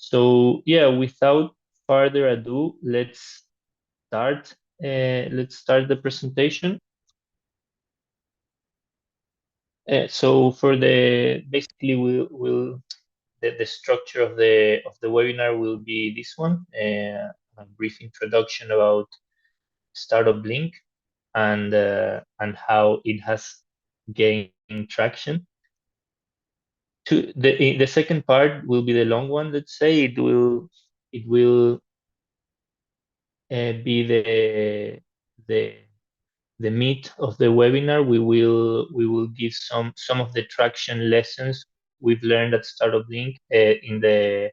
So yeah, without further ado, start. Let's start the presentation. So for the basically we'll the structure of the webinar will be this one, a brief introduction about StartupBlink and how it has gained traction. The second part will be the long one. Let's say it will be the the meat of the webinar. We will give some of the traction lessons we've learned at StartupLink in the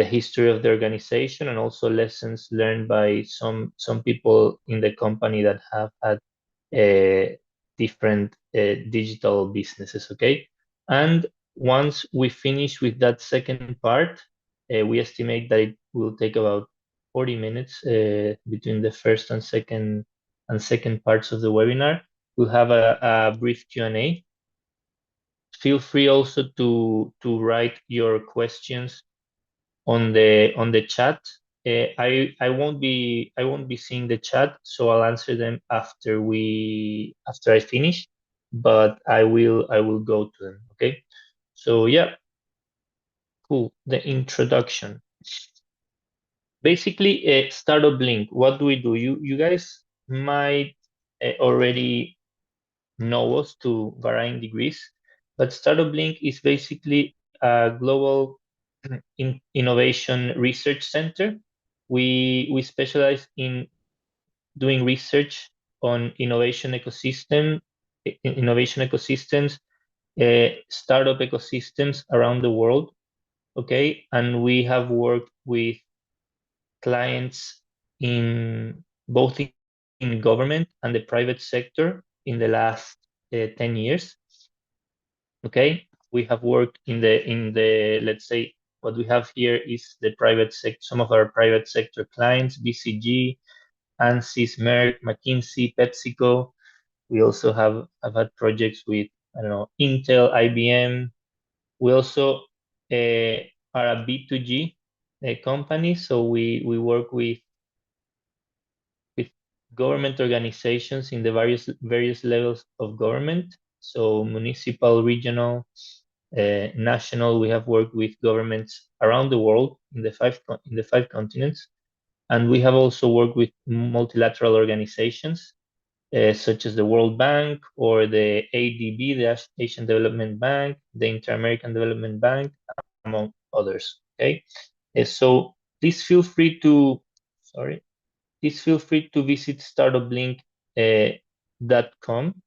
history of the organization, and also lessons learned by some people in the company that have had different digital businesses. Okay, and once we finish with that second part, we estimate that it will take about 40 minutes between the first and second parts of the webinar. We'll have a brief Q&A. Feel free also to write your questions on the chat. I won't be seeing the chat, so I'll answer them after I finish, but I will go to them. Okay. So yeah, cool. The introduction. Basically, StartupBlink. What do we do? You guys might already know us to varying degrees, but StartupBlink is basically a global innovation research center. We specialize in doing research on innovation ecosystems, startup ecosystems around the world. Okay, and we have worked with clients in both in government and the private sector in the last 10 years. Okay, we have worked in the let's say what we have here is the private sector, some of our private sector clients: BCG, ANSYS, Merck, McKinsey, PepsiCo. We also have had projects with, I don't know, Intel, IBM. We also are a B2G company, so we work with government organizations in the various levels of government. So municipal, regional, national. We have worked with governments around the world in the five continents, and we have also worked with multilateral organizations such as the World Bank or the ADB, the Asian Development Bank, the Inter-American Development Bank, among others. Okay, so please feel free to sorry please feel free to visit startupblink.com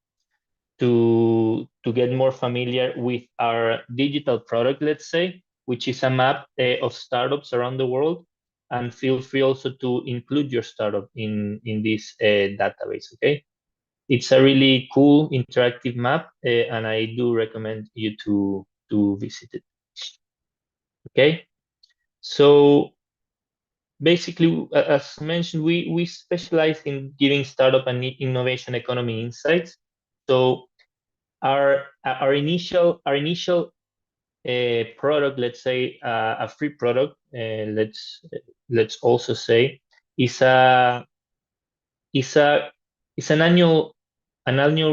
to get more familiar with our digital product, let's say, which is a map of startups around the world. And feel free also to include your startup in this database. Okay, it's a really cool interactive map, and I do recommend you to visit it. Okay, so basically, as mentioned, we specialize in giving startup and innovation economy insights. So our initial product, let's say a free product, let's also say, is a is a is an annual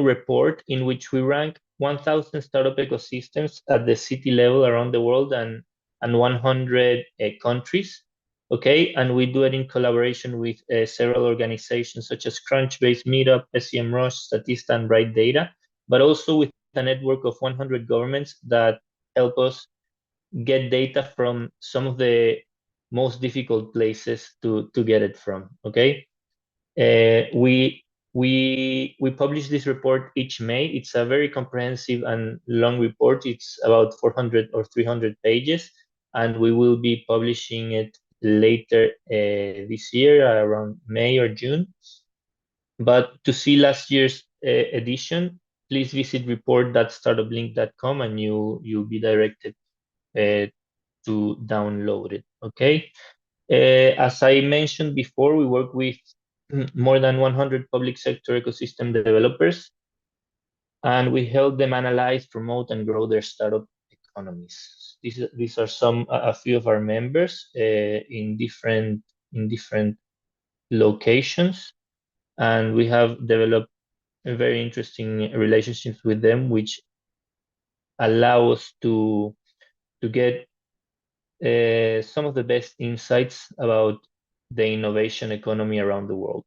report in which we rank 1,000 startup ecosystems at the city level around the world and 100 countries. Okay, and we do it in collaboration with several organizations such as Crunchbase, Meetup, SEMrush, Statista, and Bright Data, but also with a network of 100 governments that help us get data from some of the most difficult places to get it from. Okay, we publish this report each May. It's a very comprehensive and long report. It's about 400 or 300 pages, and we will be publishing it later this year, around May or June. But to see last year's edition, please visit report.startuplink.com, and you'll be directed to download it. Okay. As I mentioned before, we work with more than 100 public sector ecosystem developers, and we help them analyze, promote, and grow their startup economies. These are a few of our members in different locations, and we have developed very interesting relationships with them, which allow us to get some of the best insights about the innovation economy around the world.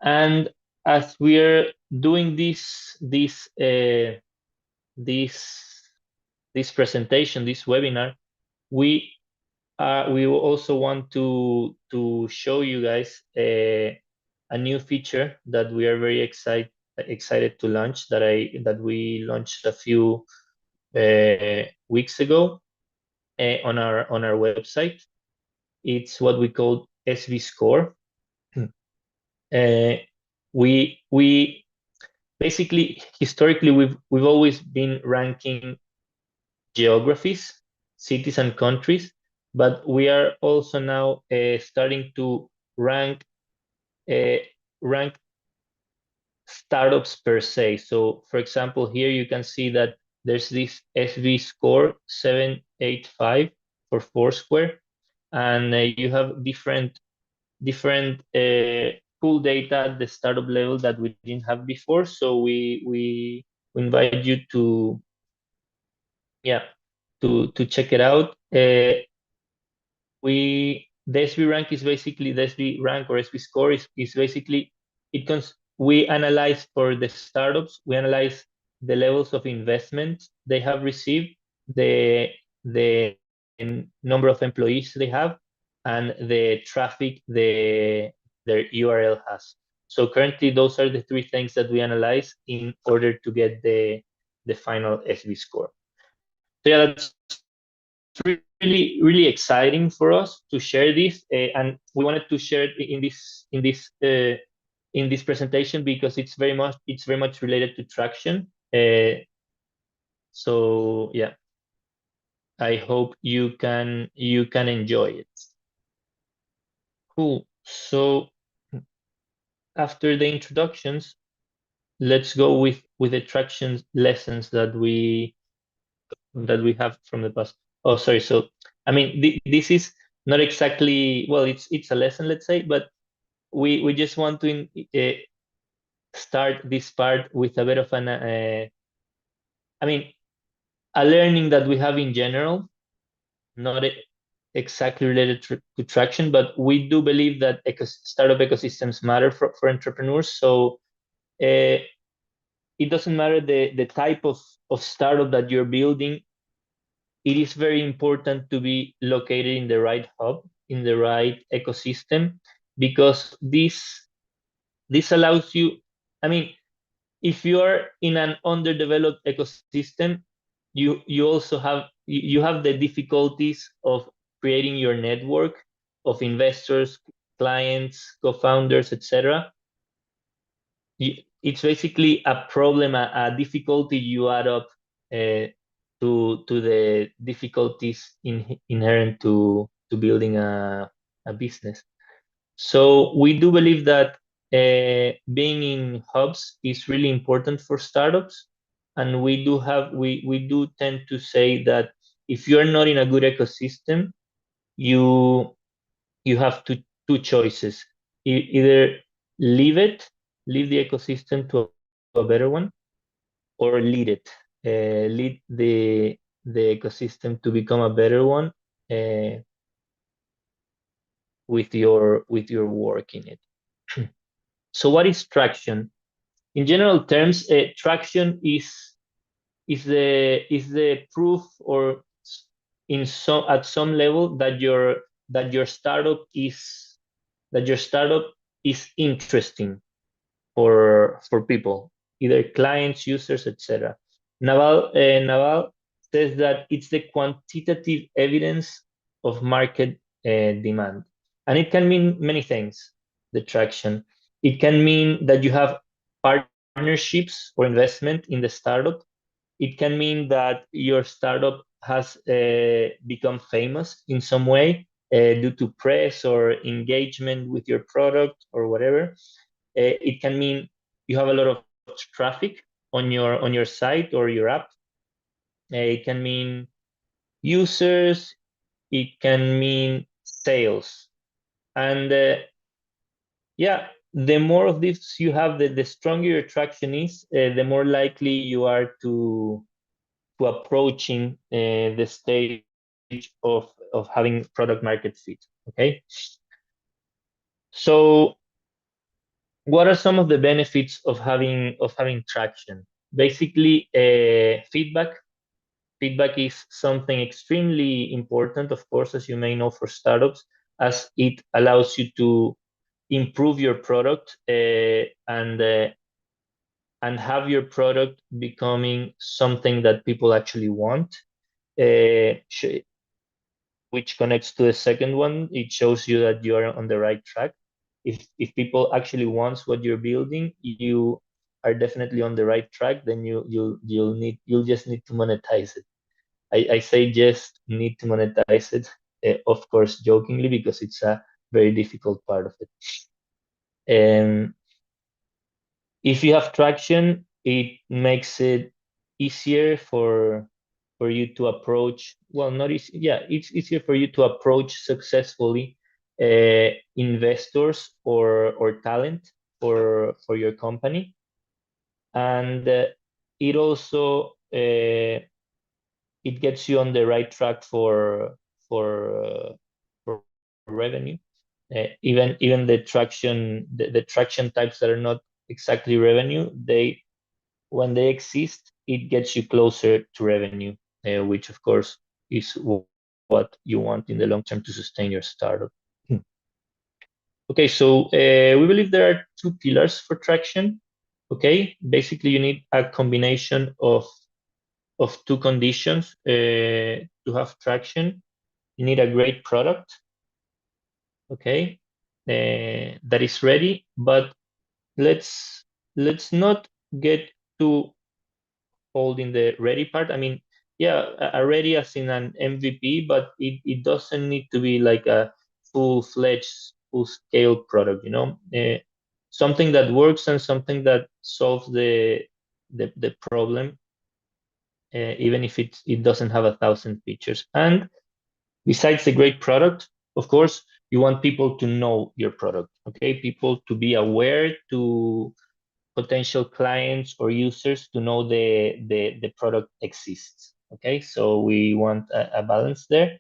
And as we're doing this presentation, this webinar, we also want to show you guys a new feature that we are very excited to launch, that we launched a few weeks ago on our website. It's what we call SV Score. We basically, historically, we've always been ranking geographies, cities and countries, but we are also now starting to rank rank startups per se. So, for example, here you can see that there's this SV Score 785 for Foursquare, and you have different cool data at the startup level that we didn't have before. So we invite you to check it out. The SV rank is basically, the SV rank or SV score is basically, we analyze for the startups, we analyze the levels of investment they have received, the number of employees they have, and the traffic their URL has. So currently, those are the three things that we analyze in order to get the final SV score. So yeah, that's really exciting for us to share this, and we wanted to share it in this presentation because it's very much related to traction. So yeah, I hope you can enjoy it. Cool. So after the introductions, let's go with the traction lessons that we have from the past. Oh, sorry. So I mean, this is not exactly, well, it's a lesson, let's say, but we just want to start this part with a bit of I mean, a learning that we have in general, not exactly related to traction, but we do believe that startup ecosystems matter for entrepreneurs. So it doesn't matter the type of startup that you're building. It is very important to be located in the right hub, in the right ecosystem, because this allows you, I mean, if you are in an underdeveloped ecosystem, you also have the difficulties of creating your network of investors, clients, co-founders, etc. It's basically a problem, a difficulty you add up to the difficulties inherent to building a business. So we do believe that being in hubs is really important for startups, and we do tend to say that if you are not in a good ecosystem, you have two choices: either leave the ecosystem to a better one, or lead the ecosystem to become a better one uh, with your work in it. So what is traction? In general terms, traction is the proof, or at some level, that your startup is interesting for people, either clients, users, etc. Naval says that it's the quantitative evidence of market demand, and it can mean many things. The traction, it can mean that you have partnerships or investment in the startup. It can mean that your startup has become famous in some way due to press or engagement with your product or whatever. It can mean you have a lot of traffic on your site or your app. It can mean users, it can mean sales. And yeah, the more of this you have, the stronger your traction is, the more likely you are to approaching the stage of having product market fit. Okay, so what are some of the benefits of having traction? Basically, feedback. Feedback is something extremely important, of course, as you may know, for startups, as it allows you to improve your product and have your product becoming something that people actually want. Uh, which connects to the second one. It shows you that you are on the right track. If people actually wants what you're building, you are definitely on the right track. Then you'll just need to monetize it. I say just need to monetize it, of course, jokingly, because it's a very difficult part of it. And if you have traction, it makes it easier for you to approach, well, not easy, yeah, it's easier for you to approach successfully investors or talent for your company. And it also it gets you on the right track for revenue. Even the traction types that are not exactly revenue, they when they exist, it gets you closer to revenue, which of course is what you want in the long term to sustain your startup. Okay, so we believe there are two pillars for traction. Okay, basically you need a combination of two conditions to have traction. You need a great product, okay, that is ready, but let's not get too holding the ready part. I mean, yeah, ready as in an MVP, but it doesn't need to be like a full-fledged, full-scale product, something that works and something that solves the problem, even if it doesn't have 1,000 features. And besides the great product, of course, you want people to know your product, okay? People to be aware, to potential clients or users to know the product exists. Okay, so we want a balance there.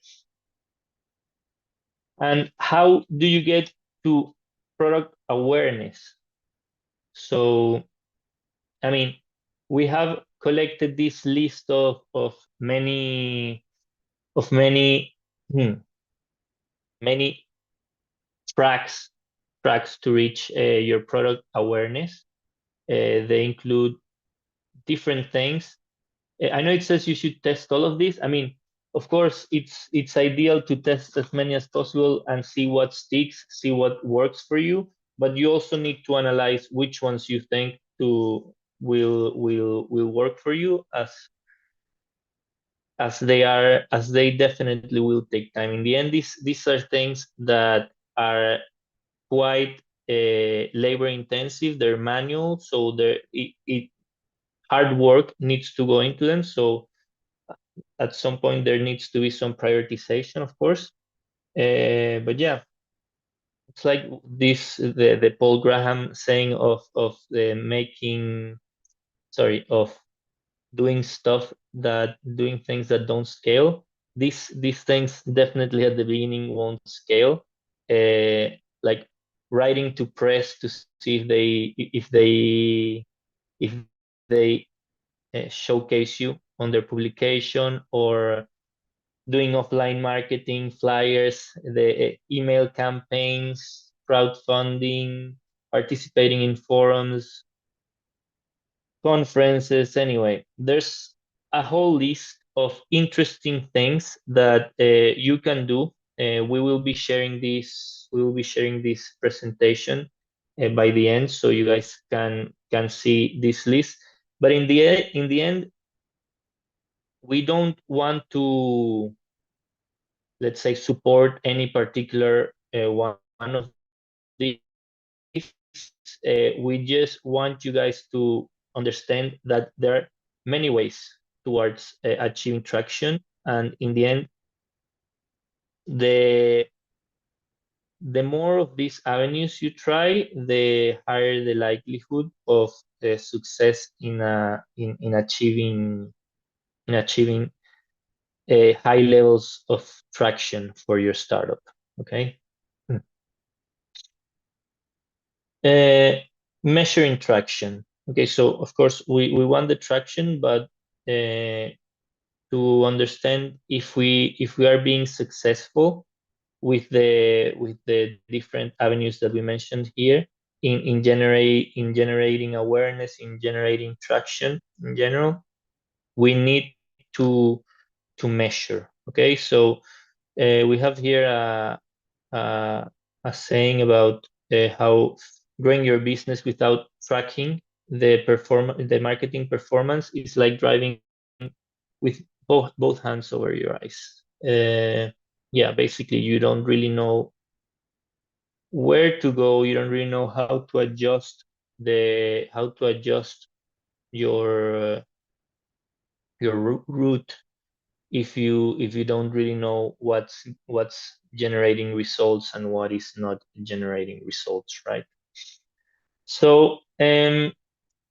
And how do you get to product awareness? So, I mean, we have collected this list of many hmm, many tracks tracks to reach your product awareness. They include different things. I know it says you should test all of these. I mean, of course, it's ideal to test as many as possible and see what sticks, see what works for you. But you also need to analyze which ones you think to will work for you, as they definitely will take time. In the end, these are things that are quite labor intensive. They're manual, so hard work needs to go into them. So at some point there needs to be some prioritization, of course. But yeah, it's like the Paul Graham saying of the making, sorry, of doing things that don't scale. These things definitely at the beginning won't scale. Like writing to press to see if they showcase you on their publication, or doing offline marketing, flyers, the email campaigns, crowdfunding, participating in forums, conferences. Anyway, there's a whole list of interesting things that you can do. We will be sharing this. We will be sharing this presentation by the end, so you guys can see this list. But in the end, we don't want to, let's say, support any particular one of these. We just want you guys to understand that there are many ways towards achieving traction. And in the end, the more of these avenues you try, the higher the likelihood of success in achieving high levels of traction for your startup. Okay. Uh, Measuring traction. Okay, so of course we want the traction, but to understand if we are being successful with the different avenues that we mentioned here in generating awareness, in generating traction in general, we need to measure. Okay, so we have here a, a saying about how growing your business without tracking the marketing performance is like driving with both hands over your eyes. Yeah, basically you don't really know where to go. You don't really know how to adjust your route if you don't really know what's generating results and what is not generating results, right? So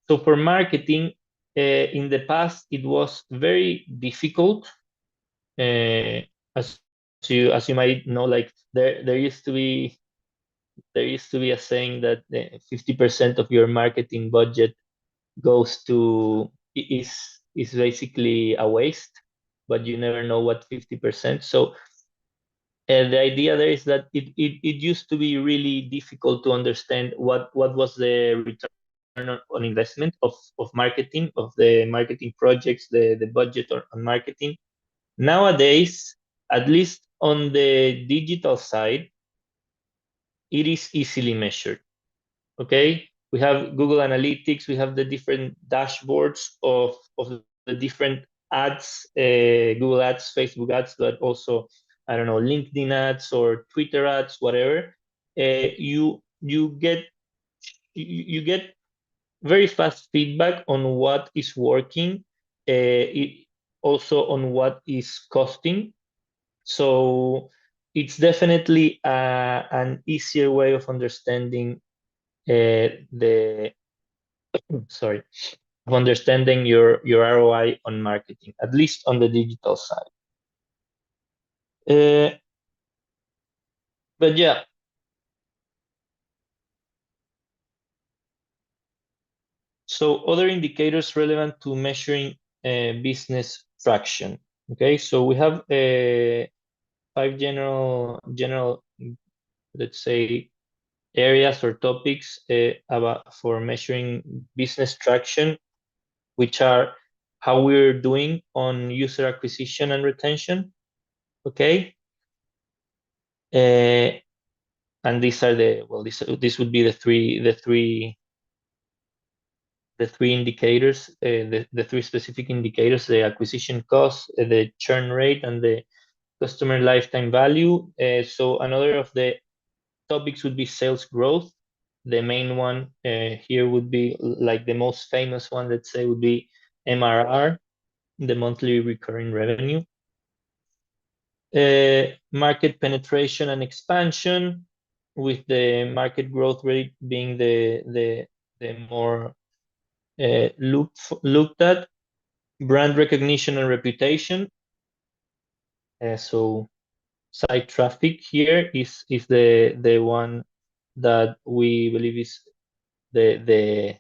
so for marketing, in the past it was very difficult. As as you might know, like there used to be a saying that 50% of your marketing budget goes to is basically a waste, but you never know what 50%. So the idea there is that it used to be really difficult to understand what was the return on investment of marketing, of the marketing projects, the budget on marketing. Nowadays, at least on the digital side, it is easily measured. Okay, we have Google Analytics, we have the different dashboards of the different ads, Google ads, Facebook ads, but also, I don't know, LinkedIn ads or Twitter ads, whatever. You get you get very fast feedback on what is working, also on what is costing. So it's definitely an easier way of understanding the sorry, of understanding your ROI on marketing, at least on the digital side. But yeah, so other indicators relevant to measuring business traction. Okay, so we have 5 general, let's say, areas or topics about for measuring business traction, which are how we're doing on user acquisition and retention. Okay, and these are this would be the three indicators, the three specific indicators: the acquisition cost, the churn rate, and the customer lifetime value. So another of the topics would be sales growth. The main one here would be, like, the most famous one, let's say, would be MRR, the monthly recurring revenue. Market penetration and expansion, with the market growth rate being the more looked at. Brand recognition and reputation. So site traffic here is the one that we believe is the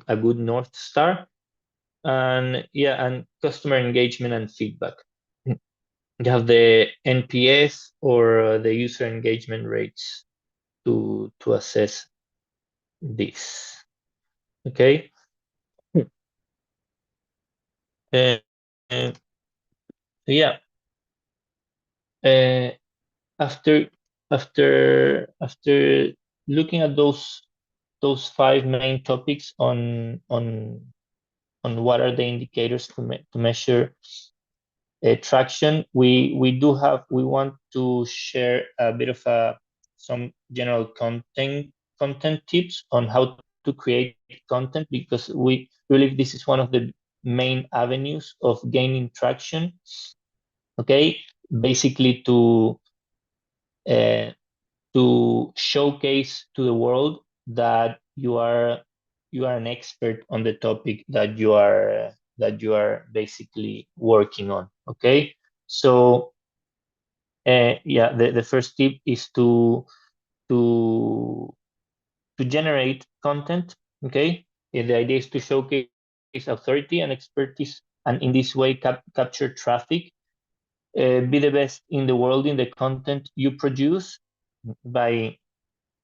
a good North Star. And yeah, and customer engagement and feedback. You have the NPS, or the user engagement rates, to assess this. Okay. Uh, uh, yeah. Uh, after after looking at those 5 main topics on what are the indicators to measure traction, we want to share a bit of some general content tips on how to create content, because we believe this is one of the main avenues of gaining traction. Okay, basically uh, to showcase to the world that you are an expert on the topic that you are basically working on. Okay, so yeah, the first tip is to to generate content. Okay, the idea is to showcase authority and expertise, and in this way capture traffic. Be the best in the world in the content you produce by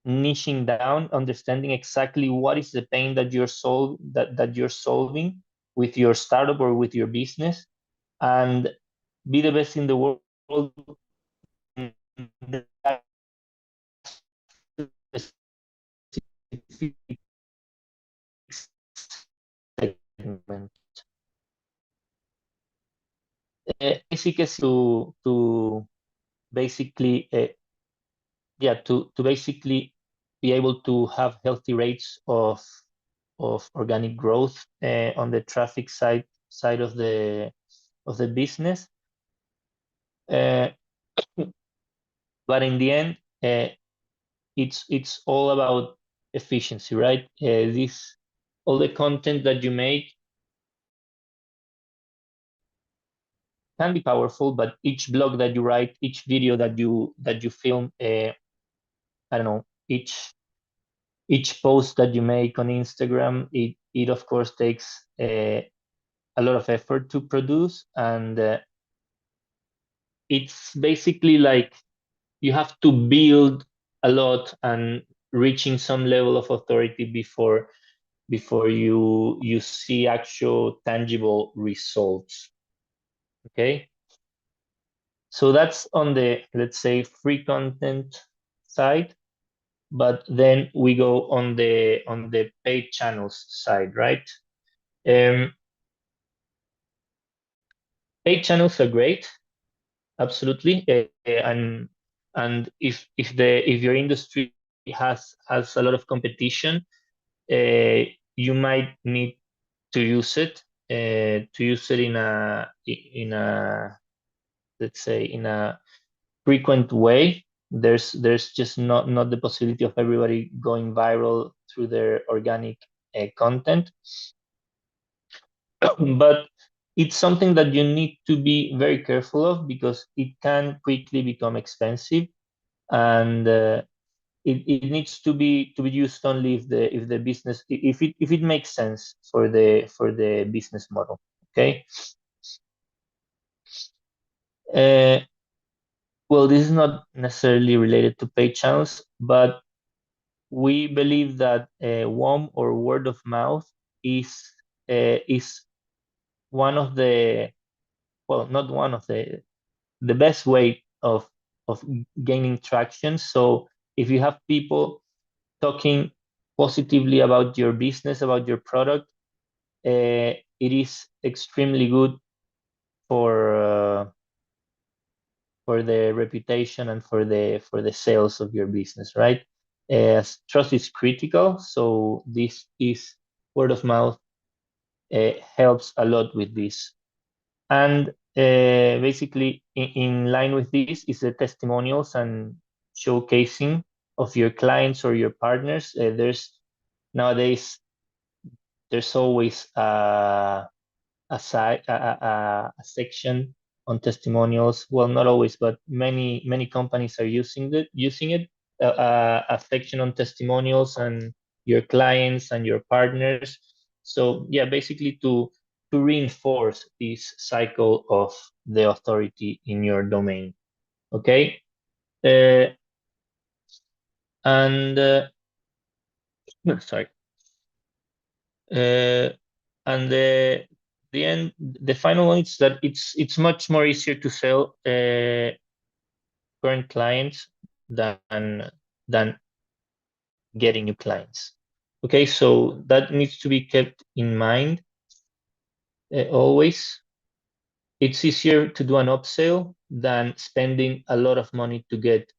niching down, understanding exactly what is the pain that you're solving with your startup or with your business, and be the best in the world in that specific segment. Basic is to basically yeah to basically be able to have healthy rates of organic growth on the traffic side of the business. Uh, but in the end, it's all about efficiency, right? This all the content that you make can be powerful, but each blog that you write, each video that you film, I don't know, each post that you make on Instagram, it of course takes a lot of effort to produce, and it's basically like you have to build a lot and reaching some level of authority before you see actual tangible results. Okay, so that's on the, let's say, free content side, but then we go on the paid channels side, right? um, Paid channels are great, absolutely. And if your industry has a lot of competition, you might need to use it in a, let's say, in a frequent way. There's just not the possibility of everybody going viral through their organic content. But it's something that you need to be very careful of because it can quickly become expensive, and it needs to be used only if the business, if it makes sense for the business model. Okay. uh, well, this is not necessarily related to paid channels, but we believe that warm or word of mouth is one of the, well, not one of the best way of gaining traction. So if you have people talking positively about your business, about your product, it is extremely good for the reputation and for the sales of your business, right? Trust is critical, so this is word of mouth helps a lot with this. And basically, in line with this is the testimonials and showcasing of your clients or your partners. Nowadays there's always a section on testimonials. Well, not always, but many companies are using it. A section on testimonials and your clients and your partners. So yeah, basically to reinforce this cycle of the authority in your domain. Okay. uh, and sorry. uh, and the final one is that it's much more easier to sell current clients than getting new clients. Okay, so that needs to be kept in mind always. It's easier to do an upsell than spending a lot of money to get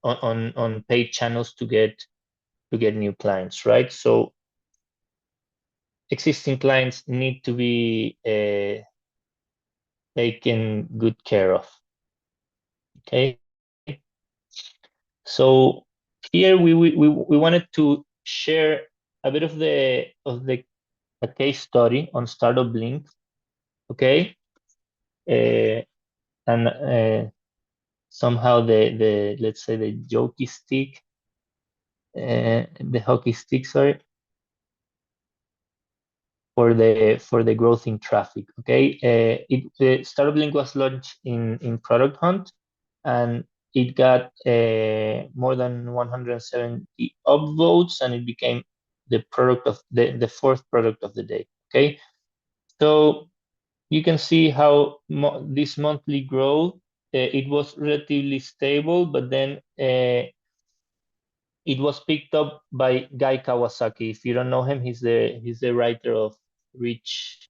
on paid channels to get new clients, right? So existing clients need to be taken good care of. Okay, so here we wanted to share a bit of the a case study on StartupBlink. Okay, and somehow the let's say the jokey stick, the hockey stick, sorry, for the growth in traffic. Okay, StartupLink was launched in Product Hunt, and it got more than 170 upvotes, and it became the product of the fourth product of the day. Okay, so you can see how this monthly growth, it was relatively stable, but then it was picked up by Guy Kawasaki. If you don't know him, he's the writer of Rich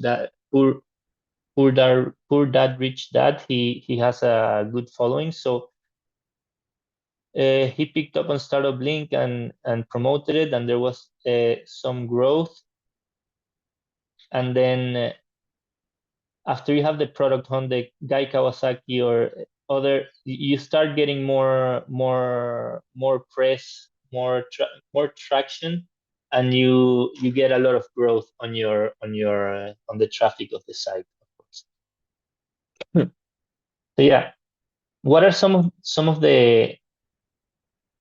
Dad Poor Dad Rich Dad. He has a good following, so he picked up on StartupBlink and promoted it, and there was some growth. And then after you have the product on the Guy Kawasaki or other, you start getting more press, more traction, and you get a lot of growth on on the traffic of the site, of course. So yeah, what are some of the,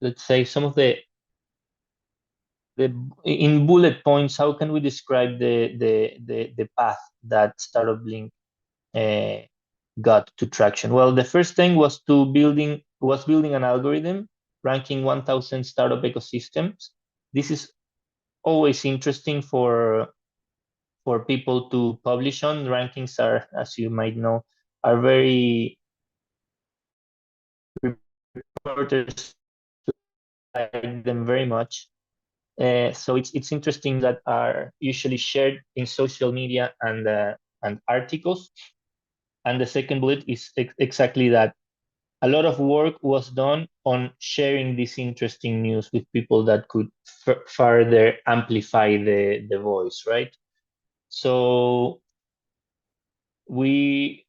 let's say, some of the in bullet points, how can we describe the path that StartupBlink uh, got to traction? Well, the first thing was building an algorithm ranking 1,000 startup ecosystems. This is always interesting for people to publish on. Rankings are, as you might know, are very, reporters like them very much. So it's interesting that are usually shared in social media and articles. And the second bullet is exactly that. A lot of work was done on sharing this interesting news with people that could further amplify the voice, right? So we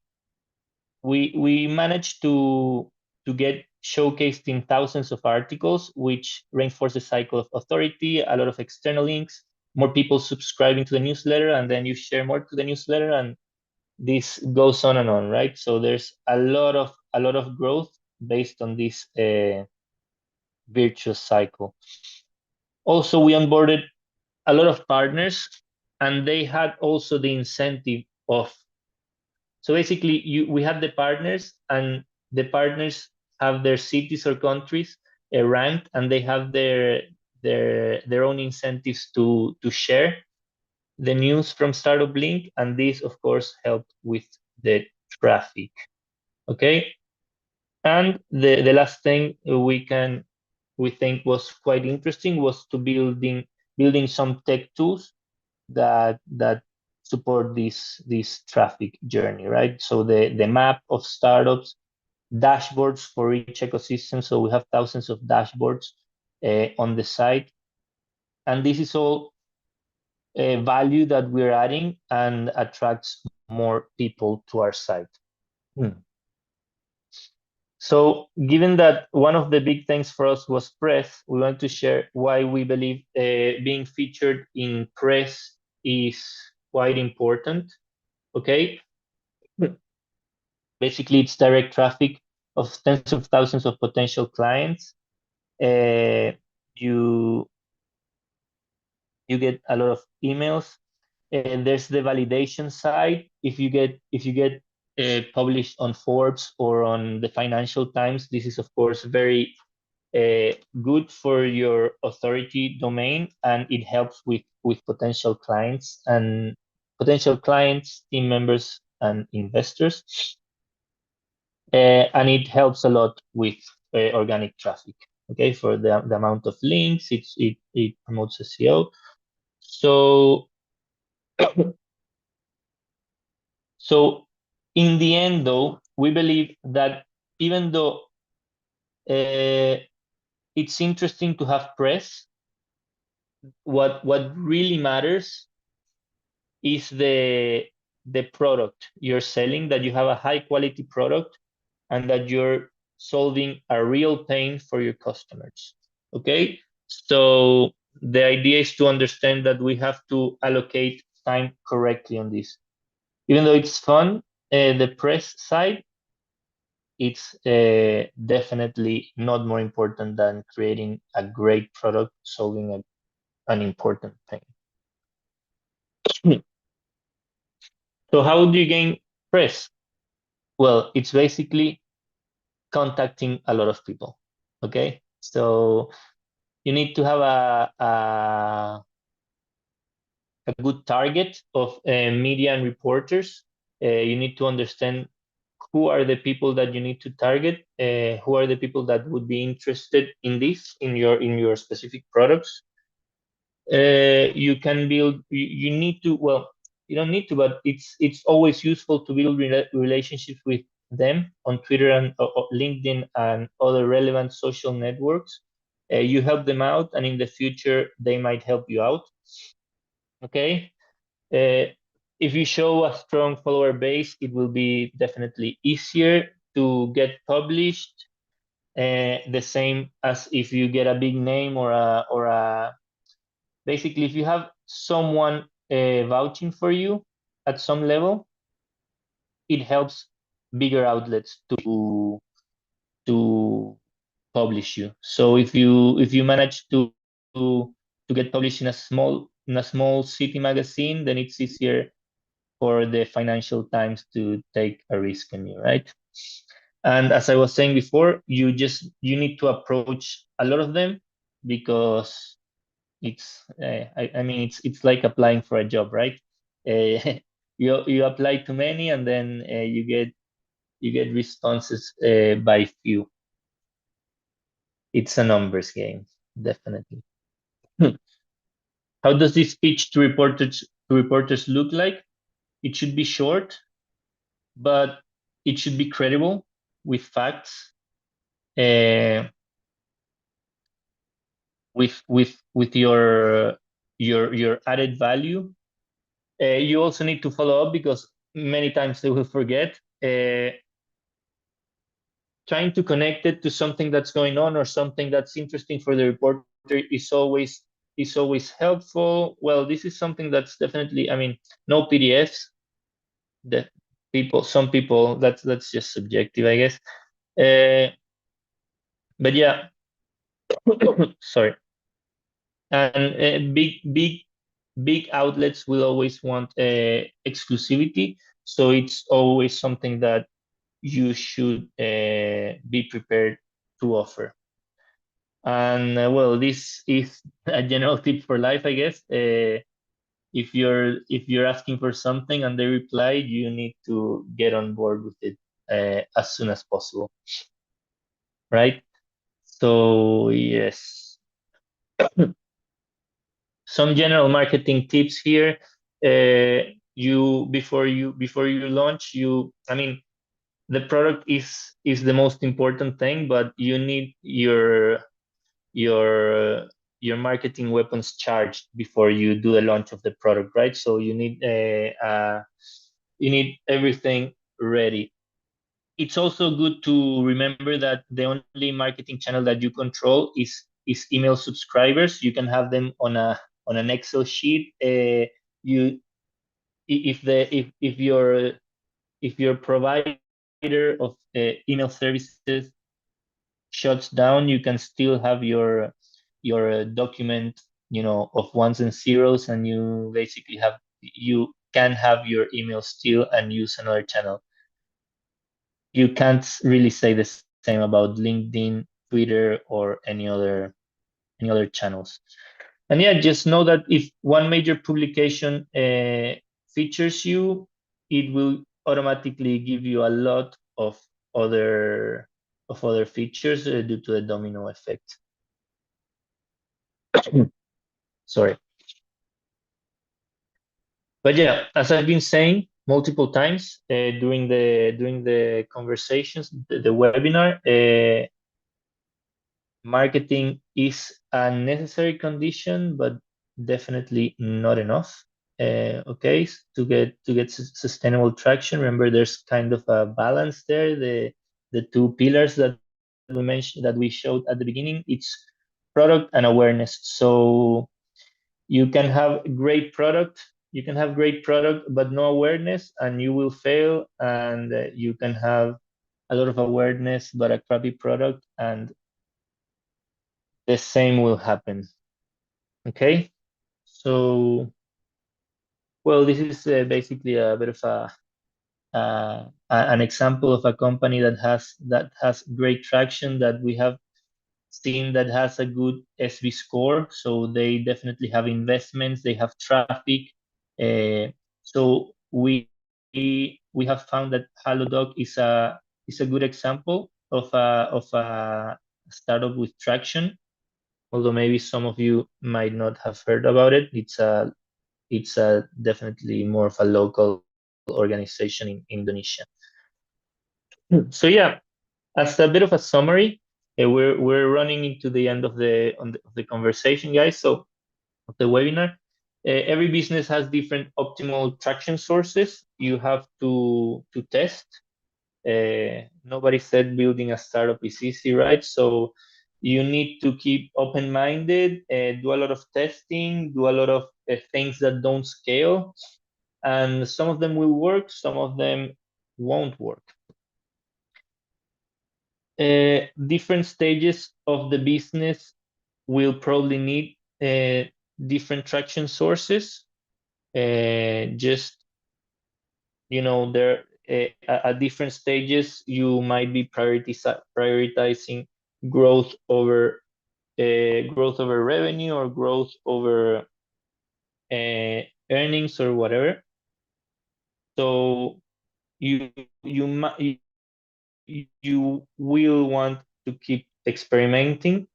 we managed to get showcased in thousands of articles, which reinforce the cycle of authority, a lot of external links, more people subscribing to the newsletter, and then you share more to the newsletter, and this goes on and on, right? So there's a lot of growth based on this virtuous cycle. Also, we onboarded a lot of partners, and they had also the incentive of, so basically we have the partners, and the partners have their cities or countries ranked, and they have their own incentives to share the news from StartupBlink, and this of course helped with the traffic. Okay, and the last thing we think was quite interesting was to building some tech tools that support this traffic journey, right? So the map of startups, dashboards for each ecosystem. So we have thousands of dashboards on the site, and this is all value that we're adding and attracts more people to our site. So given that one of the big things for us was press, we want to share why we believe being featured in press is quite important. Okay, basically it's direct traffic of tens of thousands of potential clients. You you get a lot of emails. There's the validation side. If you get published on Forbes or on the Financial Times, this is of course very good for your authority domain, and it helps with potential clients, team members, and investors. And it helps a lot with organic traffic. Okay, for the amount of links, it promotes SEO. So so in the end, though, we believe that even though it's interesting to have press, what really matters is the product you're selling, that you have a high quality product and that you're solving a real pain for your customers. Okay, so the idea is to understand that we have to allocate time correctly on this. Even though it's fun, the press side, it's definitely not more important than creating a great product solving an important thing. So how do you gain press? Well, it's basically contacting a lot of people. Okay, so you need to have a good target of media and reporters. You need to understand who are the people that you need to target, who are the people that would be interested in this, in your specific products. You can build, you need to, well, you don't need to, but it's always useful to build relationships with them on Twitter and LinkedIn and other relevant social networks. You help them out, and in the future they might help you out. Okay. If you show a strong follower base, it will be definitely easier to get published. The same as if you get a big name or a basically, if you have someone vouching for you at some level, it helps bigger outlets to publish you. So if you manage to get published in a small city magazine, then it's easier for the Financial Times to take a risk on you, right? And as I was saying before, you need to approach a lot of them, because it's I mean it's like applying for a job, right? Uh, you apply to many, and then you get responses by few. It's a numbers game, definitely. How does this pitch to reporters look like? It should be short, but it should be credible with facts, uh, with your added value. You also need to follow up, because many times they will forget. Trying to connect it to something that's going on or something that's interesting for the reporter is always helpful. Well, this is something that's definitely, I mean, no PDFs. That some people, that's just subjective, I guess. But yeah, sorry. And big outlets will always want exclusivity, so it's always something that you should be prepared to offer. And well, this is a general tip for life, I guess. If you're asking for something and they reply, you need to get on board with it as soon as possible, right? So yes, some general marketing tips here. You before you launch, I mean, the product is the most important thing, but you need your your marketing weapons charged before you do the launch of the product, right? So you need everything ready. It's also good to remember that the only marketing channel that you control is email subscribers. You can have them on an Excel sheet. You if your provider of email services shuts down, you can still have your document, of ones and zeros, and you can have your email still and use another channel. You can't really say the same about LinkedIn, Twitter, or any other channels. And yeah, just know that if one major publication features you, it will automatically give you a lot other of other features due to the domino effect. Sorry. But yeah, as I've been saying multiple times during the conversations, the webinar, marketing is a necessary condition, but definitely not enough. okay, to get sustainable traction. Remember, there's kind of a balance there. The two pillars that we mentioned, that we showed at the beginning, it's product and awareness. So you can have great product, but no awareness, and you will fail. And you can have a lot of awareness but a crappy product, and the same will happen. Okay, so well, this is basically a bit of an example of a company that has great traction, that we have seen, that has a good SV score. So they definitely have investments, they have traffic. So we have found that HaloDoc is a good example of a startup with traction. Although maybe some of you might not have heard about it, it's a definitely more of a local organization in Indonesia. So yeah, as a bit of a summary, we're running into the end of the conversation, guys. So of the webinar, every business has different optimal traction sources. You have to test. Nobody said building a startup is easy, right? So you need to keep open-minded, do a lot of testing, do a lot of things that don't scale, and some of them will work, some of them won't work. Different stages of the business will probably need different traction sources. Just, there at different stages, you might be prioritizing growth over revenue, or growth over earnings, or whatever. So you you will want to keep experimenting,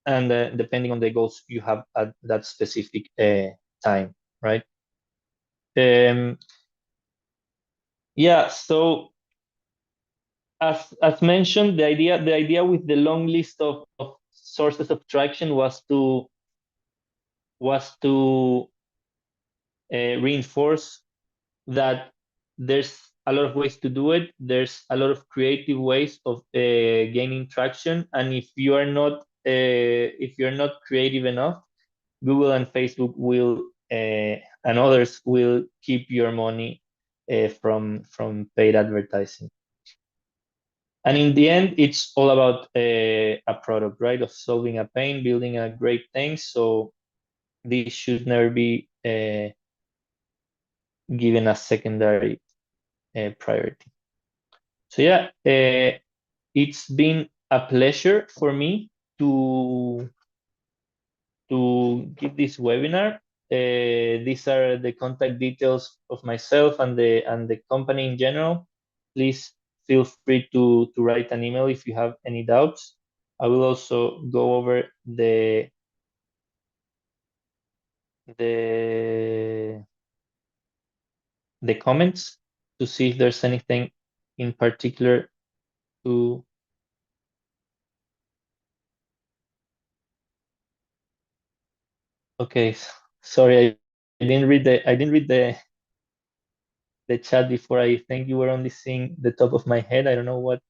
and depending on the goals you have at that specific time, right? Um, yeah. So as mentioned, the idea with the long list of sources of traction was to reinforce that there's a lot of ways to do it. There's a lot of creative ways of gaining traction, and if you're not creative enough, Google and Facebook and others will keep your money from paid advertising. And in the end, it's all about a product, right? Of solving a pain, building a great thing. So this should never be given a secondary priority. So yeah, it's been a pleasure for me to give this webinar. These are the contact details of myself and the company in general. Please feel free to write an email if you have any doubts. I will also go over the the comments to see if there's anything in particular to. Okay, sorry, I didn't read the chat before. I think you were only seeing the top of my head. I don't know what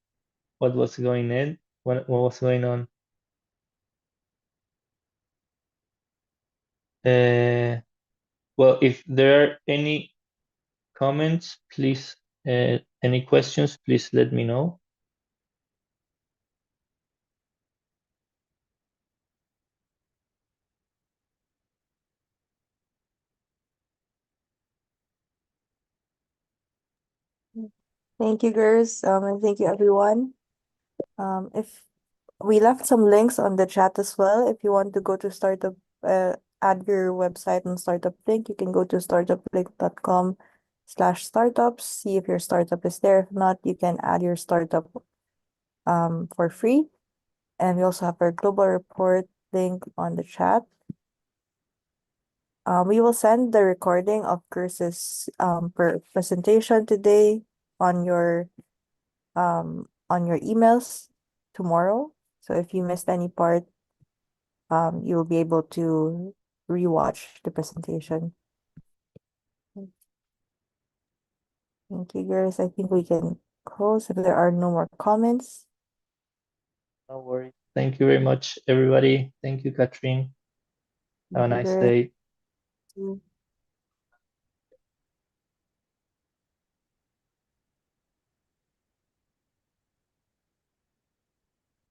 was going in, what was going on. Uh, well, if there are any comments, please, any questions, please let me know. Thank you, girls. And thank you, everyone. If we left some links on the chat as well, if you want to go to startup, add your website on StartupBlink, you can go to startuplink.com/startups. See if your startup is there. If not, you can add your startup for free. And we also have our global report link on the chat. We will send the recording of Curse's per presentation today on your emails tomorrow. So if you missed any part, you'll be able to rewatch the presentation. Thank you, girls. I think we can close if there are no more comments. No worries. Thank you very much, everybody. Thank you, Catherine. Have a Thank nice you, day. girls.